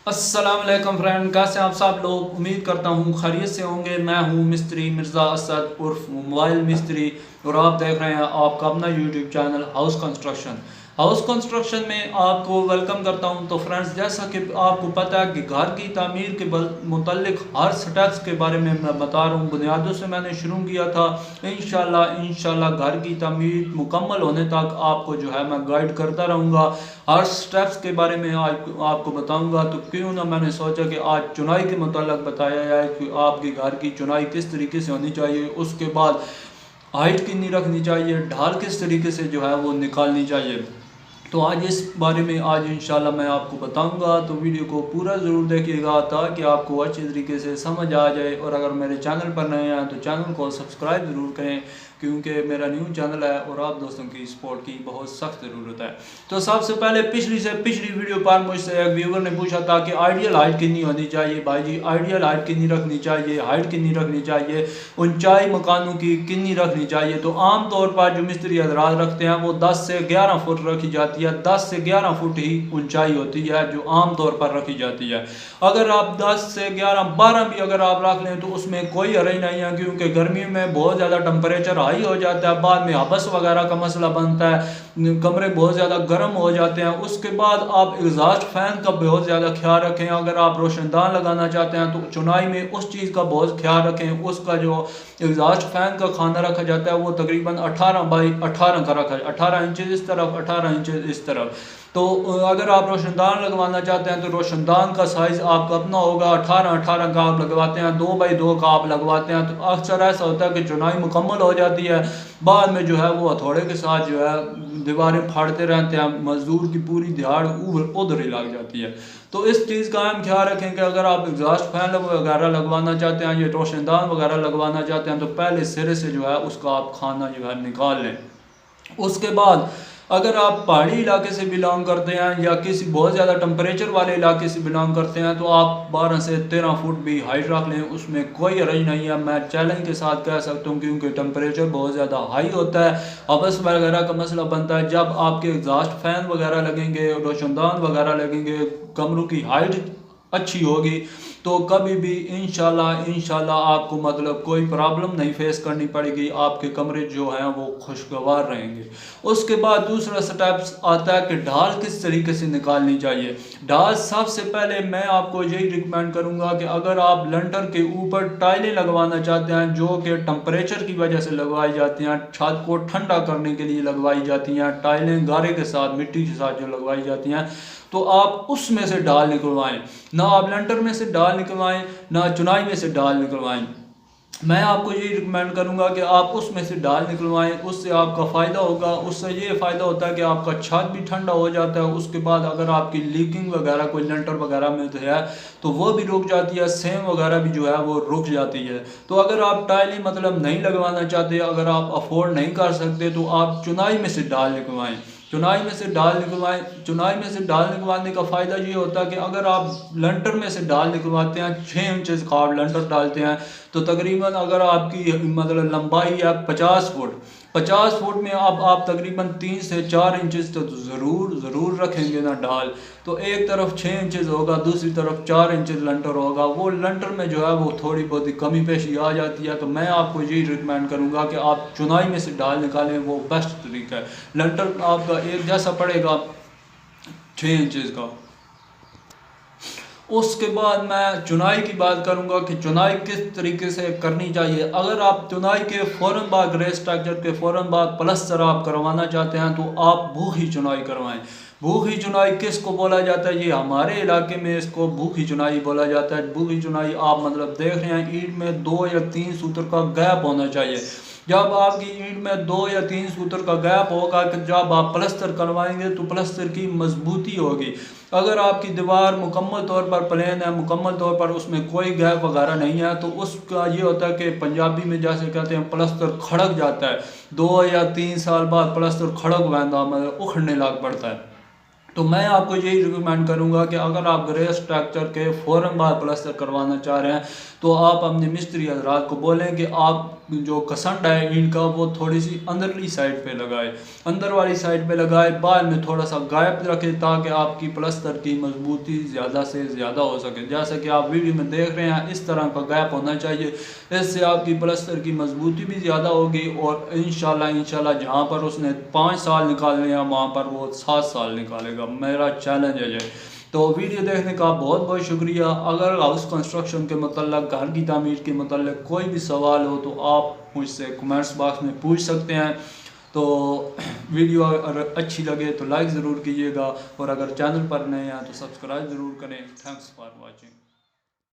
अस्सलाम वालेकुम फ्रेंड, कैसे आप सब लोग। उम्मीद करता हूँ खैरियत से होंगे। मैं हूँ मिस्त्री मिर्ज़ा असद उर्फ मोबाइल मिस्त्री और आप देख रहे हैं आपका अपना YouTube channel house construction. House construction में आपको वेलकम करता हूँ। तो फ्रेंड्स, जैसा कि आपको पता है कि घर की तामीर के मुतल्लिक हर स्टेप्स के बारे में मैं बता रहा हूँ। बुनियादों से मैंने शुरू किया था। इंशाल्लाह घर की तामीर मुकम्मल होने तक आपको जो है मैं गाइड करता रहूँगा। हर स्टेप्स के बारे में आज आपको बताऊंगा। तो क्यों ना मैंने सोचा कि आज चुनाई के मुताल्लिक बताया जाए कि आपके घर की चुनाई किस तरीके से होनी चाहिए, उसके बाद हाइट कितनी रखनी चाहिए, ढाल किस तरीके से जो है वो निकालनी चाहिए। तो आज इस बारे में आज इंशाल्लाह मैं आपको बताऊंगा। तो वीडियो को पूरा ज़रूर देखिएगा ताकि आपको अच्छे तरीके से समझ आ जाए। और अगर मेरे चैनल पर नए हैं तो चैनल को सब्सक्राइब ज़रूर करें, क्योंकि मेरा न्यू चैनल है और आप दोस्तों की सपोर्ट की बहुत सख्त ज़रूरत है। तो सबसे पहले पिछली वीडियो पर मुझसे एक व्यूवर ने पूछा था कि आइडियल हाइट कितनी होनी चाहिए। भाई जी, आइडियल हाइट कितनी रखनी चाहिए, हाइट कितनी रखनी चाहिए, ऊंचाई मकानों की कितनी रखनी चाहिए। तो आम तौर पर जो मिस्त्री हजरात रखते हैं वो 10 से 11 फुट रखी जाती है। 10 से 11 फुट ही ऊंचाई होती है जो आम तौर पर रखी जाती है। अगर आप 10 से 11 12 भी अगर आप रख लें तो उसमें कोई हर्ज नहीं है, क्योंकि गर्मियों में बहुत ज़्यादा टेम्परेचर हाई हो जाता है, बाद में हबस वगैरह का मसला बनता है, कमरे बहुत ज़्यादा गर्म हो जाते हैं। उसके बाद आप एग्जॉस्ट फैन का बहुत ज़्यादा ख्याल रखें। अगर आप रोशनदान लगाना चाहते हैं तो चुनाई में उस चीज़ का बहुत ख्याल रखें। उसका जो एग्जॉस्ट फैन का खाना रखा जाता है वो तकरीबन 18 बाई 18 का रखा, 18 इंच इस तरफ, 18 इंच इस तरफ। तो अगर आप रोशनदान लगवाना चाहते हैं तो रोशनदान का साइज़ आपका अपना होगा। 18 का आप लगवाते हैं, 2 बाई 2 का आप लगवाते हैं तो अक्सर ऐसा होता है कि चुनाई मुकम्मल हो जाती है, बाद में जो है वो हथौड़े के साथ जो है दीवारें फाड़ते रहते हैं, मजदूर की पूरी दिहाड़ उधर ही लग जाती है। तो इस चीज़ का हम ख्याल रखें कि अगर आप एग्जॉस्ट फैन वगैरह लगवाना चाहते हैं, ये रोशनदान वगैरह लगवाना चाहते हैं तो पहले सिरे से जो है उसका आप खाना जो है निकाल लें। उसके बाद अगर आप पहाड़ी इलाके से बिलोंग करते हैं या किसी बहुत ज़्यादा टेम्परेचर वाले इलाके से बिलोंग करते हैं तो आप 12 से 13 फुट भी हाइट रख लें, उसमें कोई हर्ज नहीं है। मैं चैलेंज के साथ कह सकता हूँ, क्योंकि टेम्परेचर बहुत ज़्यादा हाई होता है, हबस वगैरह का मसला बनता है। जब आपके एग्जॉस्ट फैन वगैरह लगेंगे, रोशनदान वगैरह लगेंगे, कमरों की हाइट अच्छी होगी तो कभी भी इंशाल्लाह आपको मतलब कोई प्रॉब्लम नहीं फेस करनी पड़ेगी। आपके कमरे जो हैं वो खुशगवार रहेंगे। उसके बाद दूसरा स्टेप्स आता है कि ढाल किस तरीके से निकालनी चाहिए। ढाल सबसे पहले मैं आपको यही रिकमेंड करूंगा कि अगर आप लंटर के ऊपर टाइलें लगवाना चाहते हैं जो कि टेम्परेचर की वजह से लगवाई जाती हैं, छत को ठंडा करने के लिए लगवाई जाती हैं, टाइलें गारे के साथ मिट्टी के साथ जो लगवाई जाती हैं, तो आप उसमें से डाल निकलवाएं। ना आप लेंटर में से डाल निकलवाएं, ना चुनाई में से डाल निकलवाएं। मैं आपको यही रिकमेंड करूंगा कि आप उसमें से डाल निकलवाएं। उससे आपका फ़ायदा होगा। उससे ये फ़ायदा होता है कि आपका छत भी ठंडा हो जाता है। उसके बाद अगर आपकी लीकिंग वगैरह कोई लेंटर वगैरह में तो है तो वो भी रुक जाती है, सेम वगैरह भी जो है वो रुक जाती है। तो अगर आप टाइलें मतलब नहीं लगवाना चाहते, अगर आप अफोर्ड नहीं कर सकते तो आप चुनाई में से डाल निकलवाएं। चुनाई में से डाल निकलवाएं। चुनाई में से डाल निकलवाने का फ़ायदा ये होता है कि अगर आप लंटर में से डाल निकलवाते हैं, 6 इंचज़ का आप लंटर डालते हैं तो तकरीबन अगर आपकी मतलब लंबाई है 50 फुट, 50 फुट में आप तकरीबन 3 से 4 इंचज़ तो ज़रूर रखेंगे ना डाल। तो एक तरफ 6 इंचज़ होगा, दूसरी तरफ 4 इंचज़ लंटर होगा। वो लंटर में जो है वो थोड़ी बहुत कमी पेशी आ जाती है। तो मैं आपको यही रिकमेंड करूँगा कि आप चुनाई में से डाल निकालें, वो बेस्ट तरीका है। लंटर आपका एक जैसा पड़ेगा 6 इंचज़ का। उसके बाद मैं चुनाई की बात करूंगा कि चुनाई किस तरीके से करनी चाहिए। अगर आप चुनाई के फ़ौरन बाद ग्रे स्ट्रक्चर के फ़ौरन बाद प्लस्तर आप करवाना चाहते हैं तो आप भूखी चुनाई करवाएं। भूखी चुनाई किसको बोला जाता है, ये हमारे इलाके में इसको भूखी चुनाई बोला जाता है। भूखी चुनाई आप मतलब देख रहे हैं ईंट में 2 या 3 सूत्र का गैप होना चाहिए। जब आपकी ईंट में 2 या 3 सूत्र का गैप होगा कि जब आप प्लस्तर करवाएंगे तो प्लस्तर की मजबूती होगी। अगर आपकी दीवार मुकम्मल तौर पर प्लेन है, मुकम्मल तौर पर उसमें कोई गैप वगैरह नहीं है, तो उसका ये होता है कि पंजाबी में जैसे कहते हैं प्लस्तर खड़क जाता है। 2 या 3 साल बाद प्लस्तर खड़क वैंदा मतलब उखड़ने लग पड़ता है। तो मैं आपको यही रिकमेंड करूंगा कि अगर आप ग्रे स्ट्रक्चर के फ़ौरन बाद प्लास्टर करवाना चाह रहे हैं तो आप अपने मिस्त्री हजरात को बोलें कि आप जो कसंट है इनका वो थोड़ी सी अंदरली साइड पे लगाए, अंदर वाली साइड पे लगाए, बाद में थोड़ा सा गैप रखें ताकि आपकी प्लास्टर की मजबूती ज़्यादा से ज़्यादा हो सके। जैसे कि आप वीडियो में देख रहे हैं इस तरह का गैप होना चाहिए, इससे आपकी प्लास्टर की मजबूती भी ज़्यादा होगी और इंशाल्लाह जहाँ पर उसने 5 साल निकालने हैं वहाँ पर वो 7 साल निकालेगा। मेरा चैलेंज है ये। तो वीडियो देखने का बहुत बहुत शुक्रिया। अगर हाउस कंस्ट्रक्शन के मतलब घर की तामीर के मतलब कोई भी सवाल हो तो आप मुझसे कमेंट्स बॉक्स में पूछ सकते हैं। तो वीडियो अगर अच्छी लगे तो लाइक ज़रूर कीजिएगा और अगर चैनल पर नए हैं तो सब्सक्राइब ज़रूर करें। Thanks for watching.